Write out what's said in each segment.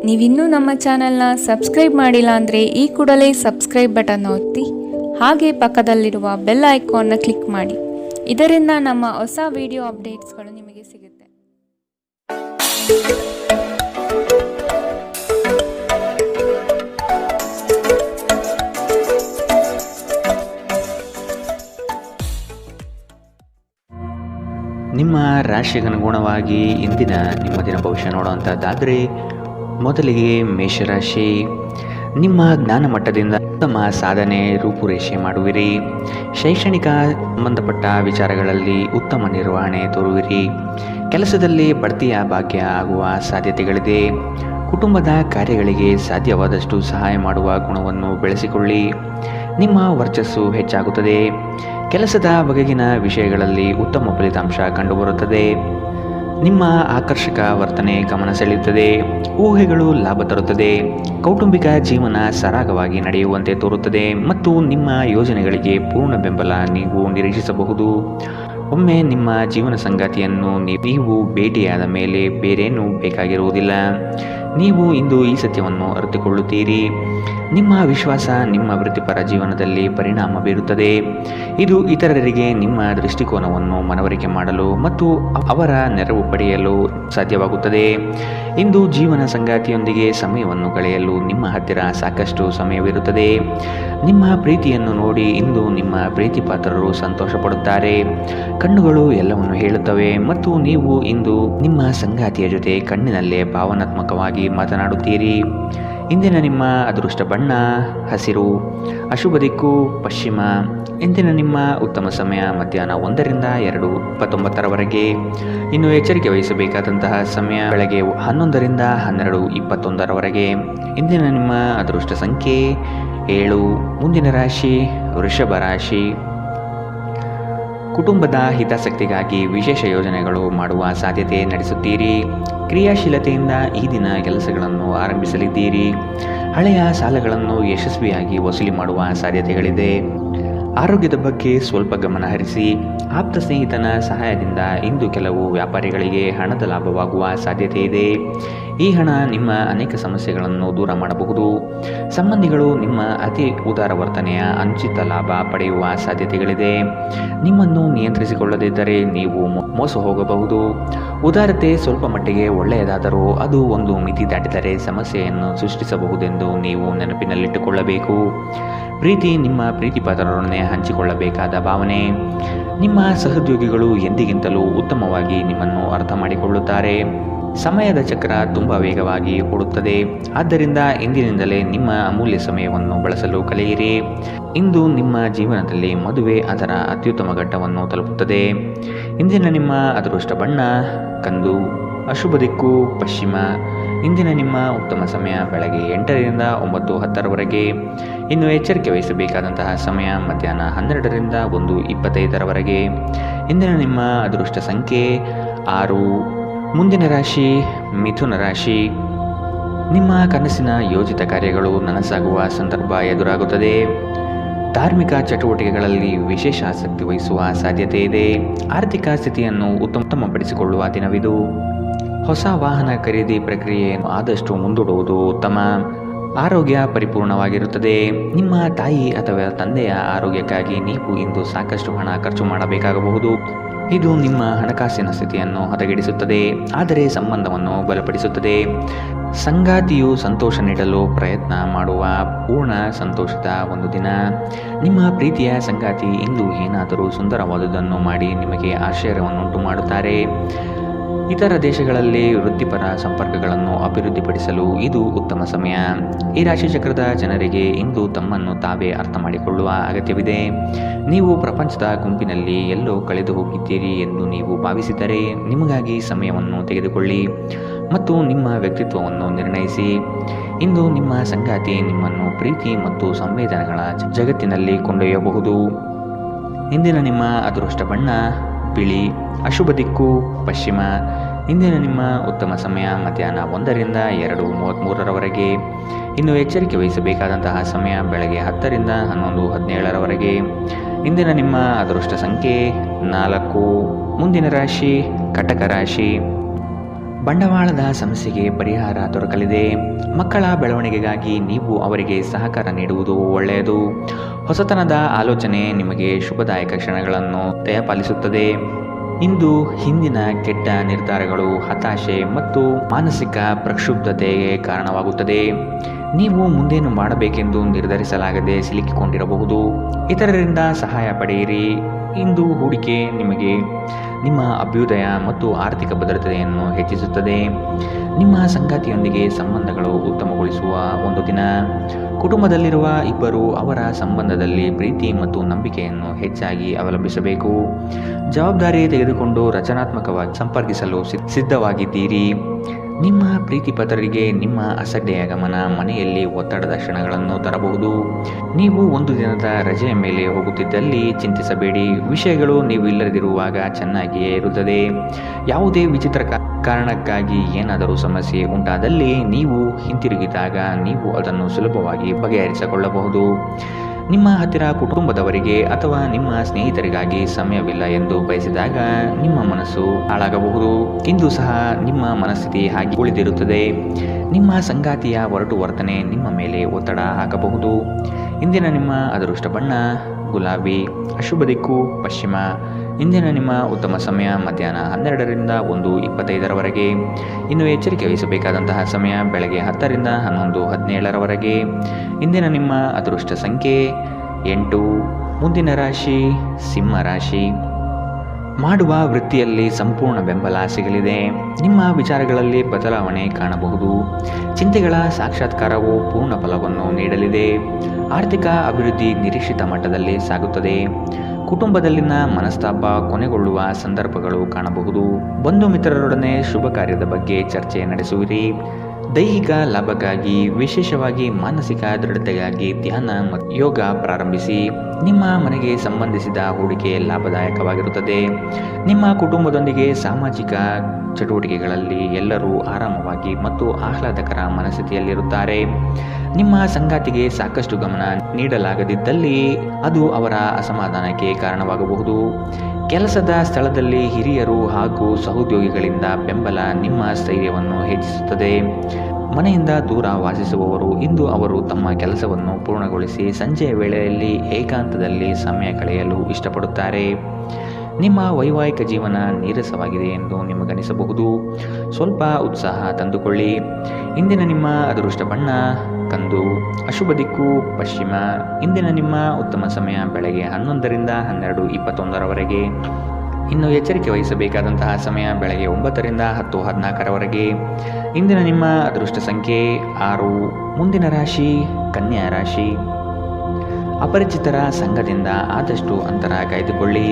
ನೀವಿನ್ನೂ ನಮ್ಮ ಚಾನೆಲ್ನ ಸಬ್ಸ್ಕ್ರೈಬ್ ಮಾಡಿಲ್ಲ ಅಂದರೆ ಈ ಕೂಡಲೇ ಸಬ್ಸ್ಕ್ರೈಬ್ ಬಟನ್ ಒತ್ತಿ ಹಾಗೆ ಪಕ್ಕದಲ್ಲಿರುವ ಬೆಲ್ ಐಕಾನ್ನ ಕ್ಲಿಕ್ ಮಾಡಿ. ಇದರಿಂದ ನಮ್ಮ ಹೊಸ ವಿಡಿಯೋ ಅಪ್ಡೇಟ್ಸ್ಗಳು ನಿಮಗೆ ಸಿಗುತ್ತೆ. ನಿಮ್ಮ ರಾಶಿಗನುಗುಣವಾಗಿ ಇಂದಿನ ನಿಮ್ಮ ದಿನ ಭವಿಷ್ಯ ನೋಡುವಂಥದ್ದಾದರೆ ಮೊದಲಿಗೆ ಮೇಷರಾಶಿ. ನಿಮ್ಮ ಜ್ಞಾನ ಮಟ್ಟದಿಂದ ಉತ್ತಮ ಸಾಧನೆ ರೂಪುರೇಷೆ ಮಾಡುವಿರಿ. ಶೈಕ್ಷಣಿಕ ಸಂಬಂಧಪಟ್ಟ ವಿಚಾರಗಳಲ್ಲಿ ಉತ್ತಮ ನಿರ್ವಹಣೆ ತೋರುವಿರಿ. ಕೆಲಸದಲ್ಲಿ ಬಡ್ತಿಯ ಭಾಗ್ಯ ಆಗುವ ಸಾಧ್ಯತೆಗಳಿದೆ. ಕುಟುಂಬದ ಕಾರ್ಯಗಳಿಗೆ ಸಾಧ್ಯವಾದಷ್ಟು ಸಹಾಯ ಮಾಡುವ ಗುಣವನ್ನು ಬೆಳೆಸಿಕೊಳ್ಳಿ. ನಿಮ್ಮ ವರ್ಚಸ್ಸು ಹೆಚ್ಚಾಗುತ್ತದೆ. ಕೆಲಸದ ಬಗೆಗಿನ ವಿಷಯಗಳಲ್ಲಿ ಉತ್ತಮ ಫಲಿತಾಂಶ ಕಂಡುಬರುತ್ತದೆ. ನಿಮ್ಮ ಆಕರ್ಷಕ ವರ್ತನೆ ಗಮನ ಸೆಳೆಯುತ್ತದೆ. ಊಹೆಗಳು ಲಾಭ ತರುತ್ತದೆ. ಕೌಟುಂಬಿಕ ಜೀವನ ಸರಾಗವಾಗಿ ನಡೆಯುವಂತೆ ತೋರುತ್ತದೆ ಮತ್ತು ನಿಮ್ಮ ಯೋಜನೆಗಳಿಗೆ ಪೂರ್ಣ ಬೆಂಬಲ ನೀವು ನಿರೀಕ್ಷಿಸಬಹುದು. ಒಮ್ಮೆ ನಿಮ್ಮ ಜೀವನ ಸಂಗಾತಿಯನ್ನು ನೀವು ಭೇಟಿಯಾದ ಮೇಲೆ ಬೇರೇನೂ ಬೇಕಾಗಿರುವುದಿಲ್ಲ. ನೀವು ಇಂದು ಈ ಸತ್ಯವನ್ನು ಅರಿತುಕೊಳ್ಳುತ್ತೀರಿ. ನಿಮ್ಮ ವಿಶ್ವಾಸ ನಿಮ್ಮ ವೃತ್ತಿಪರ ಜೀವನದಲ್ಲಿ ಪರಿಣಾಮ ಬೀರುತ್ತದೆ. ಇದು ಇತರರಿಗೆ ನಿಮ್ಮ ದೃಷ್ಟಿಕೋನವನ್ನು ಮನವರಿಕೆ ಮಾಡಲು ಮತ್ತು ಅವರ ನೆರವು ಪಡೆಯಲು ಸಾಧ್ಯವಾಗುತ್ತದೆ. ಇಂದು ಜೀವನ ಸಂಗಾತಿಯೊಂದಿಗೆ ಸಮಯವನ್ನು ಕಳೆಯಲು ನಿಮ್ಮ ಹತ್ತಿರ ಸಾಕಷ್ಟು ಸಮಯವಿರುತ್ತದೆ. ನಿಮ್ಮ ಪ್ರೀತಿಯನ್ನು ನೋಡಿ ಇಂದು ನಿಮ್ಮ ಪ್ರೀತಿ ಪಾತ್ರರು ಸಂತೋಷ ಪಡುತ್ತಾರೆ. ಕಣ್ಣುಗಳು ಎಲ್ಲವನ್ನು ಹೇಳುತ್ತವೆ ಮತ್ತು ನೀವು ಇಂದು ನಿಮ್ಮ ಸಂಗಾತಿಯ ಜೊತೆ ಕಣ್ಣಿನಲ್ಲೇ ಭಾವನಾತ್ಮಕವಾಗಿ ಮಾತನಾಡುತ್ತೀರಿ. ಇಂದಿನ ನಿಮ್ಮ ಅದೃಷ್ಟ ಬಣ್ಣ ಹಸಿರು. ಅಶುಭ ದಿಕ್ಕು ಪಶ್ಚಿಮ. ಇಂದಿನ ನಿಮ್ಮ ಉತ್ತಮ ಸಮಯ ಮಧ್ಯಾಹ್ನ 1 ರಿಂದ 2:29 ಇನ್ನು ಎಚ್ಚರಿಕೆ ವಹಿಸಬೇಕಾದಂತಹ ಸಮಯ ಬೆಳಗ್ಗೆ 11 ರಿಂದ 12:21. ಇಂದಿನ ನಿಮ್ಮ ಅದೃಷ್ಟ ಸಂಖ್ಯೆ 7. ಮುಂದಿನ ರಾಶಿ ವೃಷಭ ರಾಶಿ. ಕುಟುಂಬದ ಹಿತಾಸಕ್ತಿಗಾಗಿ ವಿಶೇಷ ಯೋಜನೆಗಳು ಮಾಡುವ ಸಾಧ್ಯತೆ ನಡೆಸುತ್ತೀರಿ. ಕ್ರಿಯಾಶೀಲತೆಯಿಂದ ಈ ದಿನ ಕೆಲಸಗಳನ್ನು ಆರಂಭಿಸಲಿದ್ದೀರಿ. ಹಳೆಯ ಸಾಲಗಳನ್ನು ಯಶಸ್ವಿಯಾಗಿ ವಸೂಲಿ ಮಾಡುವ ಸಾಧ್ಯತೆಗಳಿದೆ. ಆರೋಗ್ಯದ ಬಗ್ಗೆ ಸ್ವಲ್ಪ ಗಮನ ಹರಿಸಿ. ಆಪ್ತ ಸ್ನೇಹಿತನ ಸಹಾಯದಿಂದ ಇಂದು ಕೆಲವು ವ್ಯಾಪಾರಿಗಳಿಗೆ ಹಣದ ಲಾಭವಾಗುವ ಸಾಧ್ಯತೆ ಇದೆ. ಈ ಹಣ ನಿಮ್ಮ ಅನೇಕ ಸಮಸ್ಯೆಗಳನ್ನು ದೂರ ಮಾಡಬಹುದು. ಸಂಬಂಧಿಗಳು ನಿಮ್ಮ ಅತಿ ಉದಾರ ವರ್ತನೆಯ ಅನುಚಿತ ಲಾಭ ಪಡೆಯುವ ಸಾಧ್ಯತೆಗಳಿದೆ. ನಿಮ್ಮನ್ನು ನಿಯಂತ್ರಿಸಿಕೊಳ್ಳದಿದ್ದರೆ ನೀವು ಮೋಸ ಹೋಗಬಹುದು. ಉದಾರತೆ ಸ್ವಲ್ಪ ಮಟ್ಟಿಗೆ ಒಳ್ಳೆಯದಾದರೂ ಅದು ಒಂದು ಮಿತಿ ದಾಟಿದರೆ ಸಮಸ್ಯೆಯನ್ನು ಸೃಷ್ಟಿಸಬಹುದೆಂದು ನೀವು ನೆನಪಿನಲ್ಲಿಟ್ಟುಕೊಳ್ಳಬೇಕು. ಪ್ರೀತಿ ನಿಮ್ಮ ಪ್ರೀತಿ ಪಾತ್ರರೊಡನೆ ಹಂಚಿಕೊಳ್ಳಬೇಕಾದ ಭಾವನೆ. ನಿಮ್ಮ ಸಹೋದ್ಯೋಗಿಗಳು ಎಂದಿಗಿಂತಲೂ ಉತ್ತಮವಾಗಿ ನಿಮ್ಮನ್ನು ಅರ್ಥ ಮಾಡಿಕೊಳ್ಳುತ್ತಾರೆ. ಸಮಯದ ಚಕ್ರ ತುಂಬ ವೇಗವಾಗಿ ಓಡುತ್ತದೆ. ಆದ್ದರಿಂದ ಇಂದಿನಿಂದಲೇ ನಿಮ್ಮ ಅಮೂಲ್ಯ ಸಮಯವನ್ನು ಬಳಸಲು ಕಲಿಯಿರಿ. ಇಂದು ನಿಮ್ಮ ಜೀವನದಲ್ಲಿ ಮದುವೆ ಅದರ ಅತ್ಯುತ್ತಮ ಘಟ್ಟವನ್ನು ತಲುಪುತ್ತದೆ. ಇಂದಿನ ನಿಮ್ಮ ಅದೃಷ್ಟ ಬಣ್ಣ ಕಂದು. ಅಶುಭ ದಿಕ್ಕು ಪಶ್ಚಿಮ. ಇಂದಿನ ನಿಮ್ಮ ಉತ್ತಮ ಸಮಯ ಬೆಳಗ್ಗೆ 8 ರಿಂದ 9:10. ಇನ್ನು ಎಚ್ಚರಿಕೆ ವಹಿಸಬೇಕಾದಂತಹ ಸಮಯ ಮಧ್ಯಾಹ್ನ 12 ರಿಂದ 1:25. ಇಂದಿನ ನಿಮ್ಮ ಅದೃಷ್ಟ ಸಂಖ್ಯೆ 6. ಮುಂದಿನ ರಾಶಿ ಮಿಥುನ ರಾಶಿ. ನಿಮ್ಮ ಕನಸಿನ ಯೋಜಿತ ಕಾರ್ಯಗಳು ನನಸಾಗುವ ಸಂದರ್ಭ ಎದುರಾಗುತ್ತದೆ. ಧಾರ್ಮಿಕ ಚಟುವಟಿಕೆಗಳಲ್ಲಿ ವಿಶೇಷ ಆಸಕ್ತಿ ವಹಿಸುವ ಸಾಧ್ಯತೆ ಇದೆ. ಆರ್ಥಿಕ ಸ್ಥಿತಿಯನ್ನು ಉತ್ತಮಪಡಿಸಿಕೊಳ್ಳುವ ದಿನವಿದು. ಹೊಸ ವಾಹನ ಖರೀದಿ ಪ್ರಕ್ರಿಯೆಯನ್ನು ಆದಷ್ಟು ಮುಂದೂಡುವುದು ಉತ್ತಮ. ಆರೋಗ್ಯ ಪರಿಪೂರ್ಣವಾಗಿರುತ್ತದೆ. ನಿಮ್ಮ ತಾಯಿ ಅಥವಾ ತಂದೆಯ ಆರೋಗ್ಯಕ್ಕಾಗಿ ನೀವು ಇಂದು ಸಾಕಷ್ಟು ಹಣ ಖರ್ಚು ಮಾಡಬೇಕಾಗಬಹುದು. ಇದು ನಿಮ್ಮ ಹಣಕಾಸಿನ ಸ್ಥಿತಿಯನ್ನು ಹದಗೆಡಿಸುತ್ತದೆ, ಆದರೆ ಸಂಬಂಧವನ್ನು ಬಲಪಡಿಸುತ್ತದೆ. ಸಂಗಾತಿಯು ಸಂತೋಷ ನೀಡಲು ಪ್ರಯತ್ನ ಮಾಡುವ ಪೂರ್ಣ ಸಂತೋಷದ ಒಂದು ದಿನ. ನಿಮ್ಮ ಪ್ರೀತಿಯ ಸಂಗಾತಿ ಇಂದು ಏನಾದರೂ ಸುಂದರವಾದುದನ್ನು ಮಾಡಿ ನಿಮಗೆ ಆಶ್ಚರ್ಯವನ್ನುಂಟು ಮಾಡುತ್ತಾರೆ. ಇತರ ದೇಶಗಳಲ್ಲಿ ವೃತ್ತಿಪರ ಸಂಪರ್ಕಗಳನ್ನು ಅಭಿವೃದ್ಧಿಪಡಿಸಲು ಇದು ಉತ್ತಮ ಸಮಯ. ಈ ರಾಶಿಚಕ್ರದ ಜನರಿಗೆ ಇಂದು ತಮ್ಮನ್ನು ತಾವೇ ಅರ್ಥ ಮಾಡಿಕೊಳ್ಳುವ ಅಗತ್ಯವಿದೆ. ನೀವು ಪ್ರಪಂಚದ ಗುಂಪಿನಲ್ಲಿ ಎಲ್ಲೋ ಕಳೆದು ಹೋಗಿದ್ದೀರಿ ಎಂದು ನೀವು ಭಾವಿಸಿದರೆ ನಿಮಗಾಗಿ ಸಮಯವನ್ನು ತೆಗೆದುಕೊಳ್ಳಿ ಮತ್ತು ನಿಮ್ಮ ವ್ಯಕ್ತಿತ್ವವನ್ನು ನಿರ್ಣಯಿಸಿ. ಇಂದು ನಿಮ್ಮ ಸಂಗಾತಿ ನಿಮ್ಮನ್ನು ಪ್ರೀತಿ ಮತ್ತು ಸಂವೇದನೆಗಳ ಜಗತ್ತಿನಲ್ಲಿ ಕೊಂಡೊಯ್ಯಬಹುದು. ಇಂದಿನ ನಿಮ್ಮ ಅದೃಷ್ಟ ಬಣ್ಣ ಬಿಳಿ. ಅಶುಭ ದಿಕ್ಕು ಪಶ್ಚಿಮ. ಇಂದಿನ ನಿಮ್ಮ ಉತ್ತಮ ಸಮಯ ಮಧ್ಯಾಹ್ನ 1 ರಿಂದ 2:33. ಇನ್ನು ಎಚ್ಚರಿಕೆ ವಹಿಸಬೇಕಾದಂತಹ ಸಮಯ ಬೆಳಗ್ಗೆ 10 ರಿಂದ 11:17. ಇಂದಿನ ನಿಮ್ಮ ಅದೃಷ್ಟ ಸಂಖ್ಯೆ 4. ಮುಂದಿನ ರಾಶಿ ಕಟಕ ರಾಶಿ. ಬಂಡವಾಳದ ಸಮಸ್ಯೆಗೆ ಪರಿಹಾರ ದೊರಕಲಿದೆ. ಮಕ್ಕಳ ಬೆಳವಣಿಗೆಗಾಗಿ ನೀವು ಅವರಿಗೆ ಸಹಕಾರ ನೀಡುವುದು ಒಳ್ಳೆಯದು. ಹೊಸತನದ ಆಲೋಚನೆ ನಿಮಗೆ ಶುಭದಾಯಕ ಕ್ಷಣಗಳನ್ನು ದಯಪಾಲಿಸುತ್ತದೆ. ಇಂದು ಹಿಂದಿನ ಕೆಟ್ಟ ನಿರ್ಧಾರಗಳು ಹತಾಶೆ ಮತ್ತು ಮಾನಸಿಕ ಪ್ರಕ್ಷುಬ್ಧತೆಗೆ ಕಾರಣವಾಗುತ್ತದೆ. ನೀವು ಮುಂದೇನು ಮಾಡಬೇಕೆಂದು ನಿರ್ಧರಿಸಲಾಗದೆ ಸಿಲುಕಿಕೊಂಡಿರಬಹುದು. ಇತರರಿಂದ ಸಹಾಯ ಪಡೆಯಿರಿ. ಇಂದು ಹೂಡಿಕೆ ನಿಮಗೆ ನಿಮ್ಮ ಅಭ್ಯುದಯ ಮತ್ತು ಆರ್ಥಿಕ ಭದ್ರತೆಯನ್ನು ಹೆಚ್ಚಿಸುತ್ತದೆ. ನಿಮ್ಮ ಸಂಗಾತಿಯೊಂದಿಗೆ ಸಂಬಂಧಗಳು ಉತ್ತಮಗೊಳಿಸುವ ಒಂದು ದಿನ. ಕುಟುಂಬದಲ್ಲಿರುವ ಇಬ್ಬರು ಅವರ ಸಂಬಂಧದಲ್ಲಿ ಪ್ರೀತಿ ಮತ್ತು ನಂಬಿಕೆಯನ್ನು ಹೆಚ್ಚಾಗಿ ಅವಲಂಬಿಸಬೇಕು. ಜವಾಬ್ದಾರಿ ತೆಗೆದುಕೊಂಡು ರಚನಾತ್ಮಕವಾಗಿ ಸಂಪರ್ಕಿಸಲು ಸಿದ್ಧವಾಗಿದ್ದೀರಿ. ನಿಮ್ಮ ಪ್ರೀತಿಪಾತ್ರರಿಗೆ ನಿಮ್ಮ ಅಸಡ್ಡೆಯ ಗಮನ ಮನೆಯಲ್ಲಿ ಒತ್ತಡದ ಕ್ಷಣಗಳನ್ನು ತರಬಹುದು. ನೀವು ಒಂದು ದಿನದ ರಜೆಯ ಮೇಲೆ ಹೋಗುತ್ತಿದ್ದಲ್ಲಿ ಚಿಂತಿಸಬೇಡಿ. ವಿಷಯಗಳು ನೀವು ಇಲ್ಲದಿರುವಾಗ ಚೆನ್ನಾಗಿಯೇ ಇರುತ್ತದೆ. ಯಾವುದೇ ವಿಚಿತ್ರ ಕಾರಣಕ್ಕಾಗಿ ಏನಾದರೂ ಸಮಸ್ಯೆ ಉಂಟಾದಲ್ಲಿ ನೀವು ಹಿಂತಿರುಗಿದಾಗ ನೀವು ಅದನ್ನು ಸುಲಭವಾಗಿ ಬಗೆಹರಿಸಿಕೊಳ್ಳಬಹುದು. ನಿಮ್ಮ ಹತ್ತಿರ ಕುಟುಂಬದವರಿಗೆ ಅಥವಾ ನಿಮ್ಮ ಸ್ನೇಹಿತರಿಗಾಗಿ ಸಮಯವಿಲ್ಲ ಎಂದು ಬಯಸಿದಾಗ ನಿಮ್ಮ ಮನಸ್ಸು ಹಾಳಾಗಬಹುದು. ಇಂದು ಸಹ ನಿಮ್ಮ ಮನಸ್ಥಿತಿ ಹಾಗೆ ಉಳಿದಿರುತ್ತದೆ. ನಿಮ್ಮ ಸಂಗಾತಿಯ ಒರಟು ವರ್ತನೆ ನಿಮ್ಮ ಮೇಲೆ ಒತ್ತಡ ಹಾಕಬಹುದು. ಇಂದಿನ ನಿಮ್ಮ ಅದೃಷ್ಟ ಬಣ್ಣ ಗುಲಾಬಿ. ಅಶುಭ ದಿಕ್ಕು ಪಶ್ಚಿಮ. ಇಂದಿನ ನಿಮ್ಮ ಉತ್ತಮ ಸಮಯ ಮಧ್ಯಾಹ್ನ 12ರಿಂದ 1:25ರವರೆಗೆ. ಇನ್ನು ಎಚ್ಚರಿಕೆ ವಹಿಸಬೇಕಾದಂತಹ ಸಮಯ ಬೆಳಗ್ಗೆ 10ರಿಂದ 11:17ರವರೆಗೆ. ಇಂದಿನ ನಿಮ್ಮ ಅದೃಷ್ಟ ಸಂಖ್ಯೆ 8. ಮುಂದಿನ ರಾಶಿ ಸಿಂಹ ರಾಶಿ. ಮಾಡುವ ವೃತ್ತಿಯಲ್ಲಿ ಸಂಪೂರ್ಣ ಬೆಂಬಲ ಸಿಗಲಿದೆ. ನಿಮ್ಮ ವಿಚಾರಗಳಲ್ಲಿ ಬದಲಾವಣೆ ಕಾಣಬಹುದು. ಚಿಂತೆಗಳ ಸಾಕ್ಷಾತ್ಕಾರವು ಪೂರ್ಣ ಫಲವನ್ನು ನೀಡಲಿದೆ. ಆರ್ಥಿಕ ಅಭಿವೃದ್ಧಿ ನಿರೀಕ್ಷಿತ ಮಟ್ಟದಲ್ಲಿ ಸಾಗುತ್ತದೆ. ಕುಟುಂಬದಲ್ಲಿನ ಮನಸ್ತಾಪ ಕೊನೆಗೊಳ್ಳುವ ಸಂದರ್ಭಗಳು ಕಾಣಬಹುದು. ಬಂಧು ಮಿತ್ರರೊಡನೆ ಶುಭ ಕಾರ್ಯದ ಬಗ್ಗೆ ಚರ್ಚೆ ನಡೆಸುವಿರಿ. ದೈಹಿಕ ಲಾಭಕ್ಕಾಗಿ ವಿಶೇಷವಾಗಿ ಮಾನಸಿಕ ದೃಢತೆಗಾಗಿ ಧ್ಯಾನ ಮತ್ತು ಯೋಗ ಪ್ರಾರಂಭಿಸಿ. ನಿಮ್ಮ ಮನೆಗೆ ಸಂಬಂಧಿಸಿದ ಹೂಡಿಕೆ ಲಾಭದಾಯಕವಾಗಿರುತ್ತದೆ. ನಿಮ್ಮ ಕುಟುಂಬದೊಂದಿಗೆ ಸಾಮಾಜಿಕ ಚಟುವಟಿಕೆಗಳಲ್ಲಿ ಎಲ್ಲರೂ ಆರಾಮವಾಗಿ ಮತ್ತು ಆಹ್ಲಾದಕರ ಮನಸ್ಥಿತಿಯಲ್ಲಿರುತ್ತಾರೆ. ನಿಮ್ಮ ಸಂಗಾತಿಗೆ ಸಾಕಷ್ಟು ಗಮನ ನೀಡಲಾಗದಿದ್ದಲ್ಲಿ ಅದು ಅವರ ಅಸಮಾಧಾನಕ್ಕೆ ಕಾರಣವಾಗಬಹುದು. ಕೆಲಸದ ಸ್ಥಳದಲ್ಲಿ ಹಿರಿಯರು ಹಾಗೂ ಸಹೋದ್ಯೋಗಿಗಳಿಂದ ಬೆಂಬಲ ನಿಮ್ಮ ಸ್ಥೈರ್ಯವನ್ನು ಹೆಚ್ಚಿಸುತ್ತದೆ. ಮನೆಯಿಂದ ದೂರ ವಾಸಿಸುವವರು ಇಂದು ಅವರು ತಮ್ಮ ಕೆಲಸವನ್ನು ಪೂರ್ಣಗೊಳಿಸಿ ಸಂಜೆಯ ವೇಳೆಯಲ್ಲಿ ಏಕಾಂತದಲ್ಲಿ ಸಮಯ ಕಳೆಯಲು ಇಷ್ಟಪಡುತ್ತಾರೆ. ನಿಮ್ಮ ವೈವಾಹಿಕ ಜೀವನ ನೀರಸವಾಗಿದೆ ಎಂದು ನಿಮಗನಿಸಬಹುದು. ಸ್ವಲ್ಪ ಉತ್ಸಾಹ ತಂದುಕೊಳ್ಳಿ. ಇಂದಿನ ನಿಮ್ಮ ಅದೃಷ್ಟ ಬಣ್ಣ ಕಂದು. ಅಶುಭ ದಿಕ್ಕು ಪಶ್ಚಿಮ. ಇಂದಿನ ನಿಮ್ಮ ಉತ್ತಮ ಸಮಯ ಬೆಳಗ್ಗೆ 11ರಿಂದ 12:21ರವರೆಗೆ. ಇನ್ನು ಎಚ್ಚರಿಕೆ ವಹಿಸಬೇಕಾದಂತಹ ಸಮಯ ಬೆಳಗ್ಗೆ 9ರಿಂದ 10:14ರವರೆಗೆ. ಇಂದಿನ ನಿಮ್ಮ ಅದೃಷ್ಟ ಸಂಖ್ಯೆ 6. ಮುಂದಿನ ರಾಶಿ ಕನ್ಯಾ ರಾಶಿ. ಅಪರಿಚಿತರ ಸಂಘದಿಂದ ಆದಷ್ಟು ಅಂತರ ಕಾಯ್ದುಕೊಳ್ಳಿ.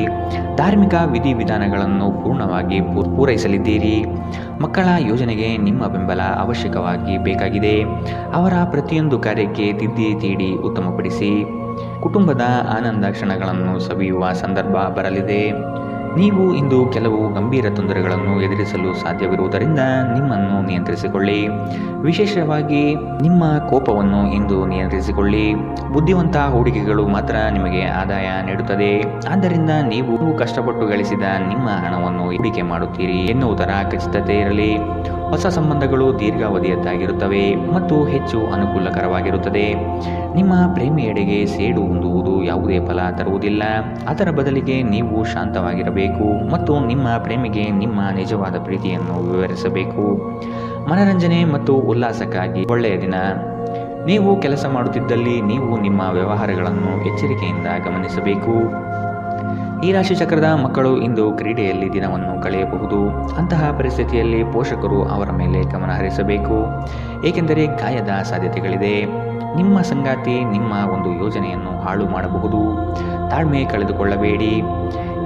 ಧಾರ್ಮಿಕ ವಿಧಿವಿಧಾನಗಳನ್ನು ಪೂರ್ಣವಾಗಿ ಪೂರೈಸಲಿದ್ದೀರಿ. ಮಕ್ಕಳ ಯೋಜನೆಗೆ ನಿಮ್ಮ ಬೆಂಬಲ ಅವಶ್ಯಕವಾಗಿ ಬೇಕಾಗಿದೆ. ಅವರ ಪ್ರತಿಯೊಂದು ಕಾರ್ಯಕ್ಕೆ ತಿದ್ದಿ ತೀಡಿ ಉತ್ತಮಪಡಿಸಿ. ಕುಟುಂಬದ ಆನಂದ ಕ್ಷಣಗಳನ್ನು ಸವಿಯುವ ಸಂದರ್ಭ ಬರಲಿದೆ. ನೀವು ಇಂದು ಕೆಲವು ಗಂಭೀರ ತೊಂದರೆಗಳನ್ನು ಎದುರಿಸಲು ಸಾಧ್ಯವಿರುವುದರಿಂದ ನಿಮ್ಮನ್ನು ನಿಯಂತ್ರಿಸಿಕೊಳ್ಳಿ. ವಿಶೇಷವಾಗಿ ನಿಮ್ಮ ಕೋಪವನ್ನು ಇಂದು ನಿಯಂತ್ರಿಸಿಕೊಳ್ಳಿ. ಬುದ್ಧಿವಂತ ಹೂಡಿಕೆಗಳು ಮಾತ್ರ ನಿಮಗೆ ಆದಾಯ ನೀಡುತ್ತದೆ. ಆದ್ದರಿಂದ ನೀವು ಕಷ್ಟಪಟ್ಟು ಗಳಿಸಿದ ನಿಮ್ಮ ಹಣವನ್ನು ಹೂಡಿಕೆ ಮಾಡುತ್ತೀರಿ ಎನ್ನುವುದರ ಖಚಿತತೆ ಇರಲಿ. ಹೊಸ ಸಂಬಂಧಗಳು ದೀರ್ಘಾವಧಿಯದ್ದಾಗಿರುತ್ತವೆ ಮತ್ತು ಹೆಚ್ಚು ಅನುಕೂಲಕರವಾಗಿರುತ್ತದೆ. ನಿಮ್ಮ ಪ್ರೇಮಿಯೆಡೆಗೆ ಸೇಡು ಹೊಂದುವುದು ಯಾವುದೇ ಫಲ ತರುವುದಿಲ್ಲ. ಅದರ ಬದಲಿಗೆ ನೀವು ಶಾಂತವಾಗಿರಬೇಕು ಮತ್ತು ನಿಮ್ಮ ಪ್ರೇಮಿಗೆ ನಿಮ್ಮ ನಿಜವಾದ ಪ್ರೀತಿಯನ್ನು ವಿವರಿಸಬೇಕು. ಮನರಂಜನೆ ಮತ್ತು ಉಲ್ಲಾಸಕ್ಕಾಗಿ ಒಳ್ಳೆಯ ದಿನ. ನೀವು ಕೆಲಸ ಮಾಡುತ್ತಿದ್ದಲ್ಲಿ ನೀವು ನಿಮ್ಮ ವ್ಯವಹಾರಗಳನ್ನು ಎಚ್ಚರಿಕೆಯಿಂದ ಗಮನಿಸಬೇಕು. ಈ ರಾಶಿ ಚಕ್ರದ ಮಕ್ಕಳು ಇಂದು ಕ್ರೀಡೆಯಲ್ಲಿ ದಿನವನ್ನು ಕಳೆಯಬಹುದು. ಅಂತಹ ಪರಿಸ್ಥಿತಿಯಲ್ಲಿ ಪೋಷಕರು ಅವರ ಮೇಲೆ ಗಮನ ಹರಿಸಬೇಕು, ಏಕೆಂದರೆ ಗಾಯದ ಸಾಧ್ಯತೆಗಳಿದೆ. ನಿಮ್ಮ ಸಂಗಾತಿ ನಿಮ್ಮ ಒಂದು ಯೋಜನೆಯನ್ನು ಹಾಳು ಮಾಡಬಹುದು. ತಾಳ್ಮೆ ಕಳೆದುಕೊಳ್ಳಬೇಡಿ.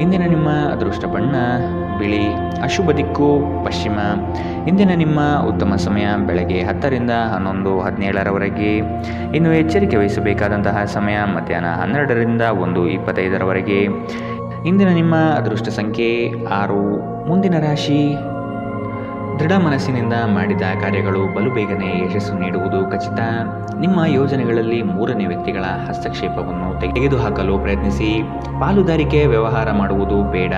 ಇಂದಿನ ನಿಮ್ಮ ಅದೃಷ್ಟ ಬಣ್ಣ ಬಿಳಿ. ಅಶುಭ ದಿಕ್ಕು ಪಶ್ಚಿಮ. ಇಂದಿನ ನಿಮ್ಮ ಉತ್ತಮ ಸಮಯ ಬೆಳಗ್ಗೆ 10ರಿಂದ 11:17ರವರೆಗೆ. ಇನ್ನು ಎಚ್ಚರಿಕೆ ವಹಿಸಬೇಕಾದಂತಹ ಸಮಯ ಮಧ್ಯಾಹ್ನ 12ರಿಂದ 1:25ರವರೆಗೆ. ಇಂದಿನ ನಿಮ್ಮ ಅದೃಷ್ಟ ಸಂಖ್ಯೆ 6. ಮುಂದಿನ ರಾಶಿ ದೃಢ ಮನಸ್ಸಿನಿಂದ ಮಾಡಿದ ಕಾರ್ಯಗಳು ಬಲು ಬೇಗನೆ ಯಶಸ್ಸು ನೀಡುವುದು ಖಚಿತ. ನಿಮ್ಮ ಯೋಜನೆಗಳಲ್ಲಿ ಮೂರನೇ ವ್ಯಕ್ತಿಗಳ ಹಸ್ತಕ್ಷೇಪವನ್ನು ತೆಗೆದುಹಾಕಲು ಪ್ರಯತ್ನಿಸಿ. ಪಾಲುದಾರಿಕೆ ವ್ಯವಹಾರ ಮಾಡುವುದು ಬೇಡ.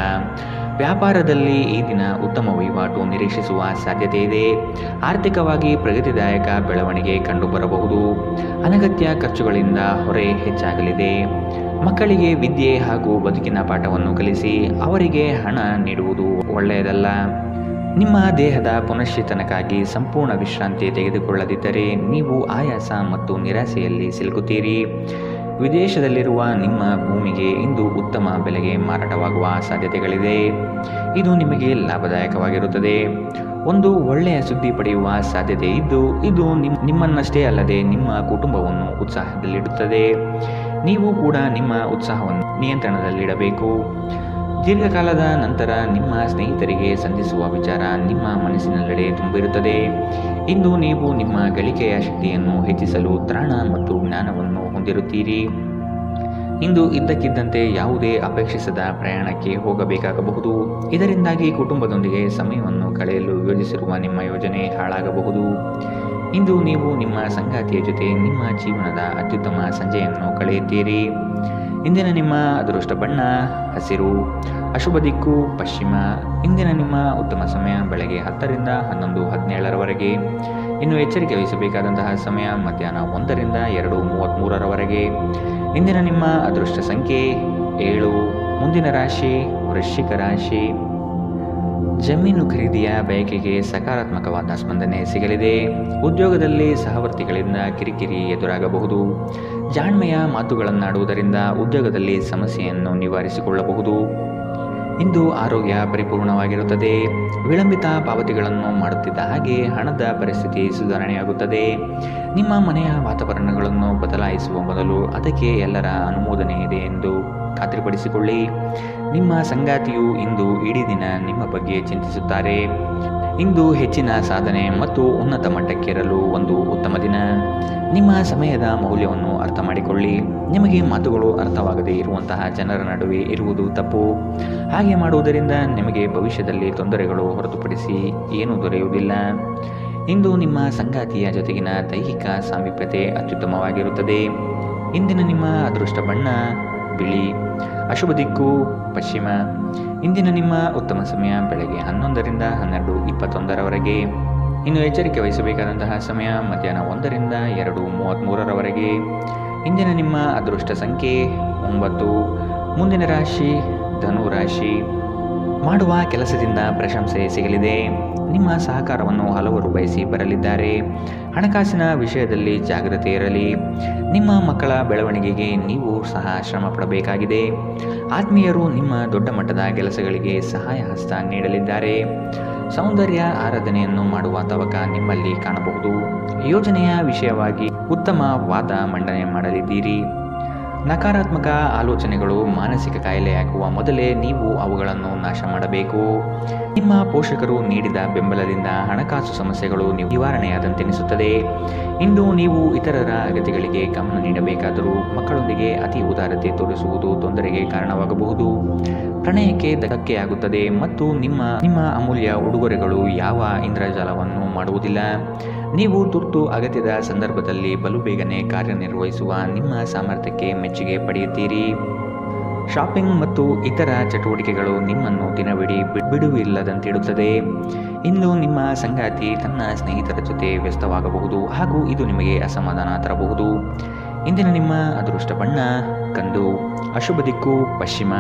ವ್ಯಾಪಾರದಲ್ಲಿ ಈ ದಿನ ಉತ್ತಮ ವಹಿವಾಟು ನಿರೀಕ್ಷಿಸುವ ಸಾಧ್ಯತೆ ಇದೆ. ಆರ್ಥಿಕವಾಗಿ ಪ್ರಗತಿದಾಯಕ ಬೆಳವಣಿಗೆ ಕಂಡುಬರಬಹುದು. ಅನಗತ್ಯ ಖರ್ಚುಗಳಿಂದ ಹೊರೆ ಹೆಚ್ಚಾಗಲಿದೆ. ಮಕ್ಕಳಿಗೆ ವಿದ್ಯೆ ಹಾಗೂ ಬದುಕಿನ ಪಾಠವನ್ನು ಕಲಿಸಿ ಅವರಿಗೆ ಹಣ ನೀಡುವುದು ಒಳ್ಳೆಯದಲ್ಲ. ನಿಮ್ಮ ದೇಹದ ಪುನಶ್ಚೇತನಕ್ಕಾಗಿ ಸಂಪೂರ್ಣ ವಿಶ್ರಾಂತಿ ತೆಗೆದುಕೊಳ್ಳದಿದ್ದರೆ ನೀವು ಆಯಾಸ ಮತ್ತು ನಿರಾಸೆಯಲ್ಲಿ ಸಿಲುಕುತ್ತೀರಿ. ವಿದೇಶದಲ್ಲಿರುವ ನಿಮ್ಮ ಭೂಮಿಗೆ ಇಂದು ಉತ್ತಮ ಬೆಲೆಗೆ ಮಾರಾಟವಾಗುವ ಸಾಧ್ಯತೆಗಳಿದೆ. ಇದು ನಿಮಗೆ ಲಾಭದಾಯಕವಾಗಿರುತ್ತದೆ. ಒಂದು ಒಳ್ಳೆಯ ಸುದ್ದಿ ಪಡೆಯುವ ಸಾಧ್ಯತೆ ಇದ್ದು ಇದು ನಿಮ್ಮನ್ನಷ್ಟೇ ಅಲ್ಲದೆ ನಿಮ್ಮ ಕುಟುಂಬವನ್ನು ಉತ್ಸಾಹದಲ್ಲಿಡುತ್ತದೆ. ನೀವು ಕೂಡ ನಿಮ್ಮ ಉತ್ಸಾಹವನ್ನು ನಿಯಂತ್ರಣದಲ್ಲಿಡಬೇಕು. ದೀರ್ಘಕಾಲದ ನಂತರ ನಿಮ್ಮ ಸ್ನೇಹಿತರಿಗೆ ಸಂಧಿಸುವ ವಿಚಾರ ನಿಮ್ಮ ಮನಸ್ಸಿನೆಲ್ಲೆಡೆ ತುಂಬಿರುತ್ತದೆ. ಇಂದು ನೀವು ನಿಮ್ಮ ಗಳಿಕೆಯ ಶಕ್ತಿಯನ್ನು ಹೆಚ್ಚಿಸಲು ತ್ರಾಣ ಮತ್ತು ಜ್ಞಾನವನ್ನು ಹೊಂದಿರುತ್ತೀರಿ. ಇಂದು ಇದ್ದಕ್ಕಿದ್ದಂತೆ ಯಾವುದೇ ಅಪೇಕ್ಷಿಸದ ಪ್ರಯಾಣಕ್ಕೆ ಹೋಗಬೇಕಾಗಬಹುದು. ಇದರಿಂದಾಗಿ ಕುಟುಂಬದೊಂದಿಗೆ ಸಮಯವನ್ನು ಕಳೆಯಲು ಯೋಜಿಸಿರುವ ನಿಮ್ಮ ಯೋಜನೆ ಹಾಳಾಗಬಹುದು. ಇಂದು ನೀವು ನಿಮ್ಮ ಸಂಗಾತಿಯ ಜೊತೆ ನಿಮ್ಮ ಜೀವನದ ಅತ್ಯುತ್ತಮ ಸಂಜೆಯನ್ನು ಕಳೆಯುತ್ತೀರಿ. ಇಂದಿನ ನಿಮ್ಮ ಅದೃಷ್ಟ ಬಣ್ಣ ಹಸಿರು. ಅಶುಭ ದಿಕ್ಕು ಪಶ್ಚಿಮ. ಇಂದಿನ ನಿಮ್ಮ ಉತ್ತಮ ಸಮಯ ಬೆಳಗ್ಗೆ 10 ರಿಂದ 11:17 ಇನ್ನು ಎಚ್ಚರಿಕೆ ವಹಿಸಬೇಕಾದಂತಹ ಸಮಯ ಮಧ್ಯಾಹ್ನ 1 ರಿಂದ 2:33 ಇಂದಿನ ನಿಮ್ಮ ಅದೃಷ್ಟ ಸಂಖ್ಯೆ 7. ಮುಂದಿನ ರಾಶಿ ವೃಶ್ಚಿಕ ರಾಶಿ. ಜಮೀನು ಖರೀದಿಯ ಬಯಕೆಗೆ ಸಕಾರಾತ್ಮಕವಾದ ಸ್ಪಂದನೆ ಸಿಗಲಿದೆ. ಉದ್ಯೋಗದಲ್ಲಿ ಸಹವರ್ತಿಗಳಿಂದ ಕಿರಿಕಿರಿ ಎದುರಾಗಬಹುದು. ಜಾಣ್ಮೆಯ ಮಾತುಗಳನ್ನಾಡುವುದರಿಂದ ಉದ್ಯೋಗದಲ್ಲಿ ಸಮಸ್ಯೆಯನ್ನು ನಿವಾರಿಸಿಕೊಳ್ಳಬಹುದು. ಇಂದು ಆರೋಗ್ಯ ಪರಿಪೂರ್ಣವಾಗಿರುತ್ತದೆ. ವಿಳಂಬಿತ ಪಾವತಿಗಳನ್ನು ಮಾಡುತ್ತಿದ್ದ ಹಾಗೆ ಹಣದ ಪರಿಸ್ಥಿತಿ ಸುಧಾರಣೆಯಾಗುತ್ತದೆ. ನಿಮ್ಮ ಮನೆಯ ವಾತಾವರಣಗಳನ್ನು ಬದಲಾಯಿಸುವ ಮೊದಲು ಅದಕ್ಕೆ ಎಲ್ಲರ ಅನುಮೋದನೆ ಇದೆ ಎಂದು ಖಾತ್ರಿಪಡಿಸಿಕೊಳ್ಳಿ. ನಿಮ್ಮ ಸಂಗಾತಿಯು ಇಂದು ಇಡೀ ದಿನ ನಿಮ್ಮ ಬಗ್ಗೆ ಚಿಂತಿಸುತ್ತಾರೆ. ಇಂದು ಹೆಚ್ಚಿನ ಸಾಧನೆ ಮತ್ತು ಉನ್ನತ ಮಟ್ಟಕ್ಕೇರಲು ಒಂದು ಉತ್ತಮ ದಿನ. ನಿಮ್ಮ ಸಮಯದ ಮೌಲ್ಯವನ್ನು ಅರ್ಥ ಮಾಡಿಕೊಳ್ಳಿ. ನಿಮಗೆ ಮಾತುಗಳು ಅರ್ಥವಾಗದೇ ಇರುವಂತಹ ಜನರ ನಡುವೆ ಇರುವುದು ತಪ್ಪು. ಹಾಗೆ ಮಾಡುವುದರಿಂದ ನಿಮಗೆ ಭವಿಷ್ಯದಲ್ಲಿ ತೊಂದರೆಗಳು ಹೊರತುಪಡಿಸಿ ಏನೂ ದೊರೆಯುವುದಿಲ್ಲ. ಇಂದು ನಿಮ್ಮ ಸಂಗಾತಿಯ ಜೊತೆಗಿನ ದೈಹಿಕ ಸಾಮೀಪ್ಯತೆ ಅತ್ಯುತ್ತಮವಾಗಿರುತ್ತದೆ. ಇಂದಿನ ನಿಮ್ಮ ಅದೃಷ್ಟ ಬಣ್ಣ ಬಿಳಿ. ಅಶುಭ ದಿಕ್ಕು ಪಶ್ಚಿಮ. ಇಂದಿನ ನಿಮ್ಮ ಉತ್ತಮ ಸಮಯ ಬೆಳಗ್ಗೆ 11 ರಿಂದ 12:21 ಇನ್ನು ಎಚ್ಚರಿಕೆ ವಹಿಸಬೇಕಾದಂತಹ ಸಮಯ ಮಧ್ಯಾಹ್ನ 1 ರಿಂದ 2:33 ಇಂದಿನ ನಿಮ್ಮ ಅದೃಷ್ಟ ಸಂಖ್ಯೆ 9. ಮುಂದಿನ ರಾಶಿ ಧನು ರಾಶಿ. ಮಾಡುವ ಕೆಲಸದಿಂದ ಪ್ರಶಂಸೆ ಸಿಗಲಿದೆ. ನಿಮ್ಮ ಸಹಕಾರವನ್ನು ಹಲವರು ಬಯಸಿ ಬರಲಿದ್ದಾರೆ. ಹಣಕಾಸಿನ ವಿಷಯದಲ್ಲಿ ಜಾಗ್ರತೆ ಇರಲಿ. ನಿಮ್ಮ ಮಕ್ಕಳ ಬೆಳವಣಿಗೆಗೆ ನೀವು ಸಹ ಶ್ರಮ ಪಡಬೇಕಾಗಿದೆ. ಆತ್ಮೀಯರು ನಿಮ್ಮ ದೊಡ್ಡ ಮಟ್ಟದ ಕೆಲಸಗಳಿಗೆ ಸಹಾಯ ಹಸ್ತ ನೀಡಲಿದ್ದಾರೆ. ಸೌಂದರ್ಯ ಆರಾಧನೆಯನ್ನು ಮಾಡುವ ತವಕ ನಿಮ್ಮಲ್ಲಿ ಕಾಣಬಹುದು. ಯೋಜನೆಯ ವಿಷಯವಾಗಿ ಉತ್ತಮ ವಾದ ಮಂಡನೆ ಮಾಡಲಿದ್ದೀರಿ. ನಕಾರಾತ್ಮಕ ಆಲೋಚನೆಗಳು ಮಾನಸಿಕ ಕಾಯಿಲೆಯಾಗುವ ಮೊದಲೇ ನೀವು ಅವುಗಳನ್ನು ನಾಶ ಮಾಡಬೇಕು. ನಿಮ್ಮ ಪೋಷಕರು ನೀಡಿದ ಬೆಂಬಲದಿಂದ ಹಣಕಾಸು ಸಮಸ್ಯೆಗಳು ನಿವಾರಣೆಯಾದಂತೆನಿಸುತ್ತದೆ. ಇಂದು ನೀವು ಇತರರ ಅಗತ್ಯಗಳಿಗೆ ಗಮನ ನೀಡಬೇಕಾದರೂ ಮಕ್ಕಳೊಂದಿಗೆ ಅತಿ ಉದಾರತೆ ತೋರಿಸುವುದು ತೊಂದರೆಗೆ ಕಾರಣವಾಗಬಹುದು. ಪ್ರಣಯಕ್ಕೆ ಧಕ್ಕೆಯಾಗುತ್ತದೆ ಮತ್ತು ನಿಮ್ಮ ಅಮೂಲ್ಯ ಉಡುಗೊರೆಗಳು ಯಾವ ಇಂದ್ರಜಾಲವನ್ನು ಮಾಡುವುದಿಲ್ಲ. ನೀವು ತುರ್ತು ಅಗತ್ಯದ ಸಂದರ್ಭದಲ್ಲಿ ಬಲು ಬೇಗನೆ ಕಾರ್ಯನಿರ್ವಹಿಸುವ ನಿಮ್ಮ ಸಾಮರ್ಥ್ಯಕ್ಕೆ ಮೆಚ್ಚುಗೆ ಪಡೆಯುತ್ತೀರಿ. ಶಾಪಿಂಗ್ ಮತ್ತು ಇತರ ಚಟುವಟಿಕೆಗಳು ನಿಮ್ಮನ್ನು ದಿನವಿಡೀ ಬಿಡುವಿಲ್ಲದಂತಿಡುತ್ತದೆ. ಇಂದು ನಿಮ್ಮ ಸಂಗಾತಿ ತನ್ನ ಸ್ನೇಹಿತರ ಜೊತೆ ವ್ಯಸ್ತವಾಗಬಹುದು ಹಾಗೂ ಇದು ನಿಮಗೆ ಅಸಮಾಧಾನ ತರಬಹುದು. ಇಂದಿನ ನಿಮ್ಮ ಅದೃಷ್ಟ ಬಣ್ಣ ಕಂದು. ಅಶುಭ ದಿಕ್ಕು ಪಶ್ಚಿಮ.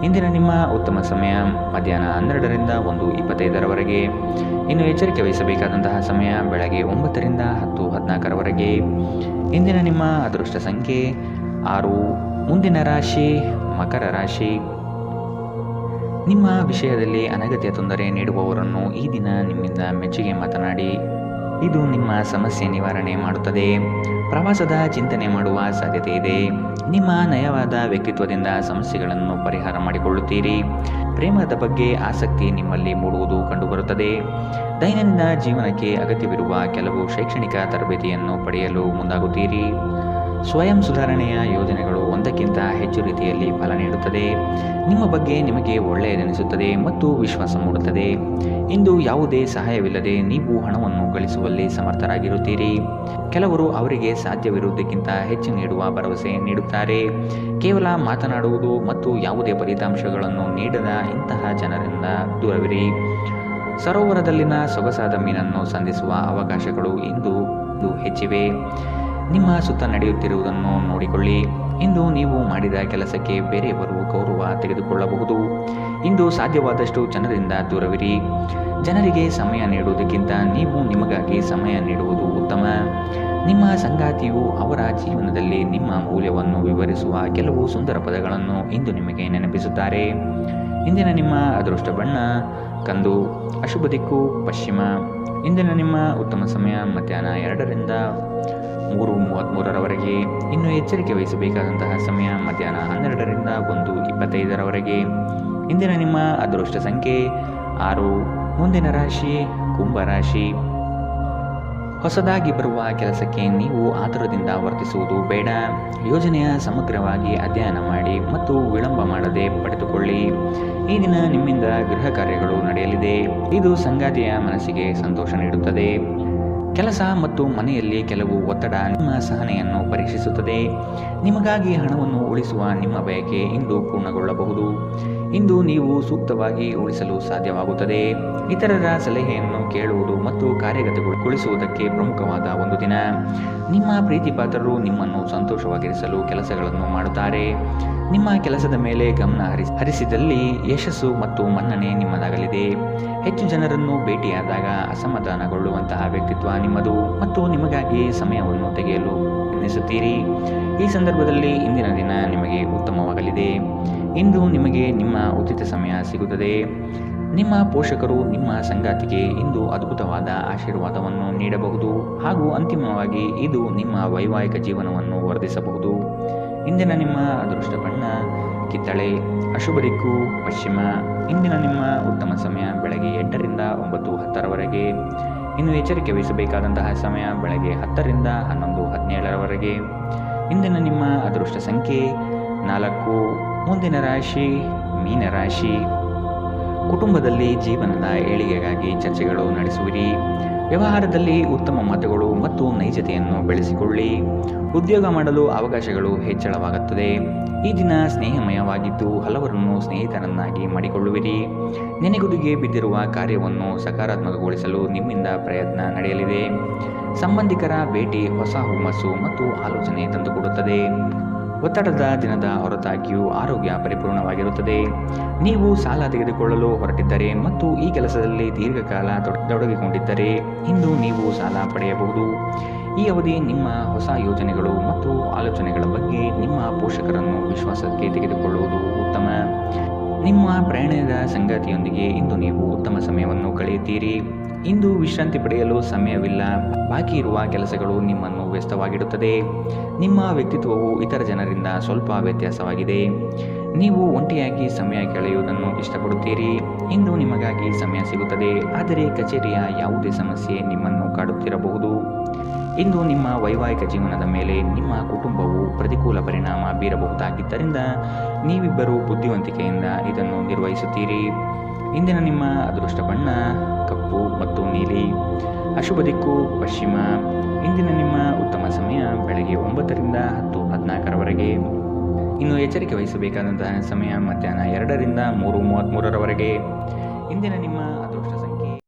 ಇಂದಿನ ನಿಮ್ಮ ಉತ್ತಮ ಸಮಯ ಮಧ್ಯಾಹ್ನ 12 ರಿಂದ 1:25 ಇನ್ನು ಎಚ್ಚರಿಕೆ ವಹಿಸಬೇಕಾದಂತಹ ಸಮಯ ಬೆಳಗ್ಗೆ 9 ರಿಂದ 10:14 ಇಂದಿನ ನಿಮ್ಮ ಅದೃಷ್ಟ ಸಂಖ್ಯೆ 6. ಮುಂದಿನ ರಾಶಿ ಮಕರ ರಾಶಿ. ನಿಮ್ಮ ವಿಷಯದಲ್ಲಿ ಅನಗತ್ಯ ತೊಂದರೆ ನೀಡುವವರನ್ನು ಈ ದಿನ ನಿಮ್ಮಿಂದ ಮೆಚ್ಚುಗೆ ಮಾತನಾಡಿ. ಇದು ನಿಮ್ಮ ಸಮಸ್ಯೆ ನಿವಾರಣೆ ಮಾಡುತ್ತದೆ. ಪ್ರವಾಸದ ಚಿಂತನೆ ಮಾಡುವ ಸಾಧ್ಯತೆ ಇದೆ. ನಿಮ್ಮ ನಯವಾದ ವ್ಯಕ್ತಿತ್ವದಿಂದ ಸಮಸ್ಯೆಗಳನ್ನು ಪರಿಹಾರ ಮಾಡಿಕೊಳ್ಳುತ್ತೀರಿ. ಪ್ರೇಮದ ಬಗ್ಗೆ ಆಸಕ್ತಿ ನಿಮ್ಮಲ್ಲಿ ಮೂಡುವುದು ಕಂಡುಬರುತ್ತದೆ. ದೈನಂದಿನ ಜೀವನಕ್ಕೆ ಅಗತ್ಯವಿರುವ ಕೆಲವು ಶೈಕ್ಷಣಿಕ ತರಬೇತಿಯನ್ನು ಪಡೆಯಲು ಮುಂದಾಗುತ್ತೀರಿ. ಸ್ವಯಂ ಸುಧಾರಣೆಯ ಯೋಜನೆಗಳು ಒಂದಕ್ಕಿಂತ ಹೆಚ್ಚು ರೀತಿಯಲ್ಲಿ ಫಲ ನೀಡುತ್ತದೆ. ನಿಮ್ಮ ಬಗ್ಗೆ ನಿಮಗೆ ಒಳ್ಳೆಯದೆನಿಸುತ್ತದೆ ಮತ್ತು ವಿಶ್ವಾಸ ಮೂಡುತ್ತದೆ. ಇಂದು ಯಾವುದೇ ಸಹಾಯವಿಲ್ಲದೆ ನೀವು ಹಣವನ್ನು ಗಳಿಸುವಲ್ಲಿ ಸಮರ್ಥರಾಗಿರುತ್ತೀರಿ. ಕೆಲವರು ಅವರಿಗೆ ಸಾಧ್ಯವಿರುವುದಕ್ಕಿಂತ ಹೆಚ್ಚು ನೀಡುವ ಭರವಸೆ ನೀಡುತ್ತಾರೆ. ಕೇವಲ ಮಾತನಾಡುವುದು ಮತ್ತು ಯಾವುದೇ ಫಲಿತಾಂಶಗಳನ್ನು ನೀಡದ ಇಂತಹ ಜನರಿಂದ ದೂರವಿರಿ. ಸರೋವರದಲ್ಲಿನ ಸೊಗಸಾದ ಮೀನನ್ನು ಸಂಧಿಸುವ ಅವಕಾಶಗಳು ಇಂದು ಹೆಚ್ಚಿವೆ. ನಿಮ್ಮ ಸುತ್ತ ನಡೆಯುತ್ತಿರುವುದನ್ನು ನೋಡಿಕೊಳ್ಳಿ. ಇಂದು ನೀವು ಮಾಡಿದ ಕೆಲಸಕ್ಕೆ ಬೇರೆಯವರು ಗೌರವ ತೆಗೆದುಕೊಳ್ಳಬಹುದು. ಇಂದು ಸಾಧ್ಯವಾದಷ್ಟು ಜನರಿಂದ ದೂರವಿರಿ. ಜನರಿಗೆ ಸಮಯ ನೀಡುವುದಕ್ಕಿಂತ ನೀವು ನಿಮಗಾಗಿ ಸಮಯ ನೀಡುವುದು ಉತ್ತಮ. ನಿಮ್ಮ ಸಂಗಾತಿಯು ಅವರ ಜೀವನದಲ್ಲಿ ನಿಮ್ಮ ಮೌಲ್ಯವನ್ನು ವಿವರಿಸುವ ಕೆಲವು ಸುಂದರ ಪದಗಳನ್ನು ಇಂದು ನಿಮಗೆ ನೆನಪಿಸುತ್ತಾರೆ. ಇಂದಿನ ನಿಮ್ಮ ಅದೃಷ್ಟ ಬಣ್ಣ ಕಂದು. ಅಶುಭ ದಿಕ್ಕು ಪಶ್ಚಿಮ. ಇಂದಿನ ನಿಮ್ಮ ಉತ್ತಮ ಸಮಯ ಮಧ್ಯಾಹ್ನ 2ರಿಂದ 3:33 ಇನ್ನು ಎಚ್ಚರಿಕೆ ವಹಿಸಬೇಕಾದಂತಹ ಸಮಯ ಮಧ್ಯಾಹ್ನ 12ರಿಂದ 1:25 ಇಂದಿನ ನಿಮ್ಮ ಅದೃಷ್ಟ ಸಂಖ್ಯೆ 6. ಮುಂದಿನ ರಾಶಿ ಕುಂಭರಾಶಿ. ಹೊಸದಾಗಿ ಬರುವ ಕೆಲಸಕ್ಕೆ ನೀವು ಆತುರದಿಂದ ವರ್ತಿಸುವುದು ಬೇಡ. ಯೋಜನೆಯ ಸಮಗ್ರವಾಗಿ ಅಧ್ಯಯನ ಮಾಡಿ ಮತ್ತು ವಿಳಂಬ ಮಾಡದೆ ಪಡೆದುಕೊಳ್ಳಿ. ಈ ದಿನ ನಿಮ್ಮಿಂದ ಗೃಹ ಕಾರ್ಯಗಳು ನಡೆಯಲಿದೆ. ಇದು ಸಂಗಾತಿಯ ಮನಸ್ಸಿಗೆ ಸಂತೋಷ ನೀಡುತ್ತದೆ. ಕೆಲಸ ಮತ್ತು ಮನೆಯಲ್ಲಿ ಕೆಲವು ಒತ್ತಡ ನಿಮ್ಮ ಸಹನೆಯನ್ನು ಪರೀಕ್ಷಿಸುತ್ತದೆ. ನಿಮಗಾಗಿ ಹಣವನ್ನು ಉಳಿಸುವ ನಿಮ್ಮ ಬಯಕೆ ಇಂದು ಪೂರ್ಣಗೊಳ್ಳಬಹುದು. ಇಂದು ನೀವು ಸೂಕ್ತವಾಗಿ ಉಳಿಸಲು ಸಾಧ್ಯವಾಗುತ್ತದೆ. ಇತರರ ಸಲಹೆಯನ್ನು ಕೇಳುವುದು ಮತ್ತು ಕಾರ್ಯಗತಗೊಳಿಸುವುದಕ್ಕೆ ಪ್ರಮುಖವಾದ ಒಂದು ದಿನ. ನಿಮ್ಮ ಪ್ರೀತಿಪಾತ್ರರು ನಿಮ್ಮನ್ನು ಸಂತೋಷವಾಗಿರಿಸಲು ಕೆಲಸಗಳನ್ನು ಮಾಡುತ್ತಾರೆ. ನಿಮ್ಮ ಕೆಲಸದ ಮೇಲೆ ಗಮನ ಹರಿಸಿದಲ್ಲಿ ಯಶಸ್ಸು ಮತ್ತು ಮನ್ನಣೆ ನಿಮ್ಮದಾಗಲಿದೆ. ಹೆಚ್ಚು ಜನರನ್ನು ಭೇಟಿಯಾದಾಗ ಅಸಮಾಧಾನಗೊಳ್ಳುವಂತಹ ವ್ಯಕ್ತಿತ್ವ ನಿಮ್ಮದು ಮತ್ತು ನಿಮಗಾಗಿ ಸಮಯವನ್ನು ತೆಗೆಯಲು ಪ್ರಯತ್ನಿಸುತ್ತೀರಿ. ಈ ಸಂದರ್ಭದಲ್ಲಿ ಇಂದಿನ ದಿನ ನಿಮಗೆ ಉತ್ತಮವಾಗಲಿದೆ. ಇಂದು ನಿಮಗೆ ನಿಮ್ಮ ಉಚಿತ ಸಮಯ ಸಿಗುತ್ತದೆ. ನಿಮ್ಮ ಪೋಷಕರು ನಿಮ್ಮ ಸಂಗಾತಿಗೆ ಇಂದು ಅದ್ಭುತವಾದ ಆಶೀರ್ವಾದವನ್ನು ನೀಡಬಹುದು ಹಾಗೂ ಅಂತಿಮವಾಗಿ ಇದು ನಿಮ್ಮ ವೈವಾಹಿಕ ಜೀವನವನ್ನು ವರ್ಧಿಸಬಹುದು. ಇಂದಿನ ನಿಮ್ಮ ಅದೃಷ್ಟ ಬಣ್ಣ ಕಿತ್ತಳೆ. ಅಶುಭ ದಿಕ್ಕು ಪಶ್ಚಿಮ. ಇಂದಿನ ನಿಮ್ಮ ಉತ್ತಮ ಸಮಯ ಬೆಳಗ್ಗೆ 8ರಿಂದ 9:10 ಇನ್ನು ಎಚ್ಚರಿಕೆ ವಹಿಸಬೇಕಾದಂತಹ ಸಮಯ ಬೆಳಗ್ಗೆ 10ರಿಂದ 11:17 ಇಂದಿನ ನಿಮ್ಮ ಅದೃಷ್ಟ ಸಂಖ್ಯೆ 4. ಮುಂದಿನ ರಾಶಿ ಮೀನರಾಶಿ. ಕುಟುಂಬದಲ್ಲಿ ಜೀವನದ ಏಳಿಗೆಗಾಗಿ ಚರ್ಚೆಗಳು ನಡೆಸುವಿರಿ. ವ್ಯವಹಾರದಲ್ಲಿ ಉತ್ತಮ ಮಾತುಗಳು ಮತ್ತು ನೈಜತೆಯನ್ನು ಬೆಳೆಸಿಕೊಳ್ಳಿ. ಉದ್ಯೋಗ ಮಾಡಲು ಅವಕಾಶಗಳು ಹೆಚ್ಚಳವಾಗುತ್ತದೆ. ಈ ದಿನ ಸ್ನೇಹಮಯವಾಗಿದ್ದು ಹಲವರನ್ನು ಸ್ನೇಹಿತರನ್ನಾಗಿ ಮಾಡಿಕೊಳ್ಳುವಿರಿ. ನೆನೆಗುದಿಗೆ ಬಿದ್ದಿರುವ ಕಾರ್ಯವನ್ನು ಸಕಾರಾತ್ಮಕಗೊಳಿಸಲು ನಿಮ್ಮಿಂದ ಪ್ರಯತ್ನ ನಡೆಯಲಿದೆ. ಸಂಬಂಧಿಕರ ಭೇಟಿ ಹೊಸ ಹುಮ್ಮಸ್ಸು ಮತ್ತು ಆಲೋಚನೆ ತಂದುಕೊಡುತ್ತದೆ. ಒತ್ತಡದ ದಿನದ ಹೊರತಾಗಿಯೂ ಆರೋಗ್ಯ ಪರಿಪೂರ್ಣವಾಗಿರುತ್ತದೆ. ನೀವು ಸಾಲ ತೆಗೆದುಕೊಳ್ಳಲು ಹೊರಟಿದ್ದರೆ ಮತ್ತು ಈ ಕೆಲಸದಲ್ಲಿ ದೀರ್ಘಕಾಲ ತೊಡಗಿಕೊಂಡಿದ್ದರೆ ಇಂದು ನೀವು ಸಾಲ ಪಡೆಯಬಹುದು. ಈ ಅವಧಿ ನಿಮ್ಮ ಹೊಸ ಯೋಜನೆಗಳು ಮತ್ತು ಆಲೋಚನೆಗಳ ಬಗ್ಗೆ ನಿಮ್ಮ ಪೋಷಕರನ್ನು ವಿಶ್ವಾಸಕ್ಕೆ ತೆಗೆದುಕೊಳ್ಳುವುದು ಉತ್ತಮ. ನಿಮ್ಮ ಪ್ರಯಾಣದ ಸಂಗಾತಿಯೊಂದಿಗೆ ಇಂದು ನೀವು ಉತ್ತಮ ಸಮಯವನ್ನು ಕಳೆಯುತ್ತೀರಿ. ಇಂದು ವಿಶ್ರಾಂತಿ ಪಡೆಯಲು ಸಮಯವಿಲ್ಲ. ಬಾಕಿ ಇರುವ ಕೆಲಸಗಳು ನಿಮ್ಮನ್ನು ವ್ಯಸ್ತವಾಗಿಡುತ್ತದೆ. ನಿಮ್ಮ ವ್ಯಕ್ತಿತ್ವವು ಇತರ ಜನರಿಂದ ಸ್ವಲ್ಪ ವ್ಯತ್ಯಾಸವಾಗಿದೆ. ನೀವು ಒಂಟಿಯಾಗಿ ಸಮಯ ಕಳೆಯುವುದನ್ನು ಇಷ್ಟಪಡುತ್ತೀರಿ. ಇಂದು ನಿಮಗಾಗಿ ಸಮಯ ಸಿಗುತ್ತದೆ, ಆದರೆ ಕಚೇರಿಯ ಯಾವುದೇ ಸಮಸ್ಯೆ ನಿಮ್ಮನ್ನು ಕಾಡುತ್ತಿರಬಹುದು. ಇಂದು ನಿಮ್ಮ ವೈವಾಹಿಕ ಜೀವನದ ಮೇಲೆ ನಿಮ್ಮ ಕುಟುಂಬವು ಪ್ರತಿಕೂಲ ಪರಿಣಾಮ ಬೀರಬಹುದಾಗಿದ್ದರಿಂದ ನೀವಿಬ್ಬರು ಬುದ್ಧಿವಂತಿಕೆಯಿಂದ ಇದನ್ನು ನಿರ್ವಹಿಸುತ್ತೀರಿ. ಇಂದಿನ ನಿಮ್ಮ ಅದೃಷ್ಟ ಬಣ್ಣ ಕಪ್ಪು ಮತ್ತು ನೀಲಿ. ಅಶುಭ ದಿಕ್ಕು ಪಶ್ಚಿಮ. ಇಂದಿನ ನಿಮ್ಮ ಉತ್ತಮ ಸಮಯ ಬೆಳಗ್ಗೆ 9ರಿಂದ 10:14 ಇನ್ನು ಎಚ್ಚರಿಕೆ ವಹಿಸಬೇಕಾದಂತಹ ಸಮಯ ಮಧ್ಯಾಹ್ನ 2ರಿಂದ 3:33 ಇಂದಿನ ನಿಮ್ಮ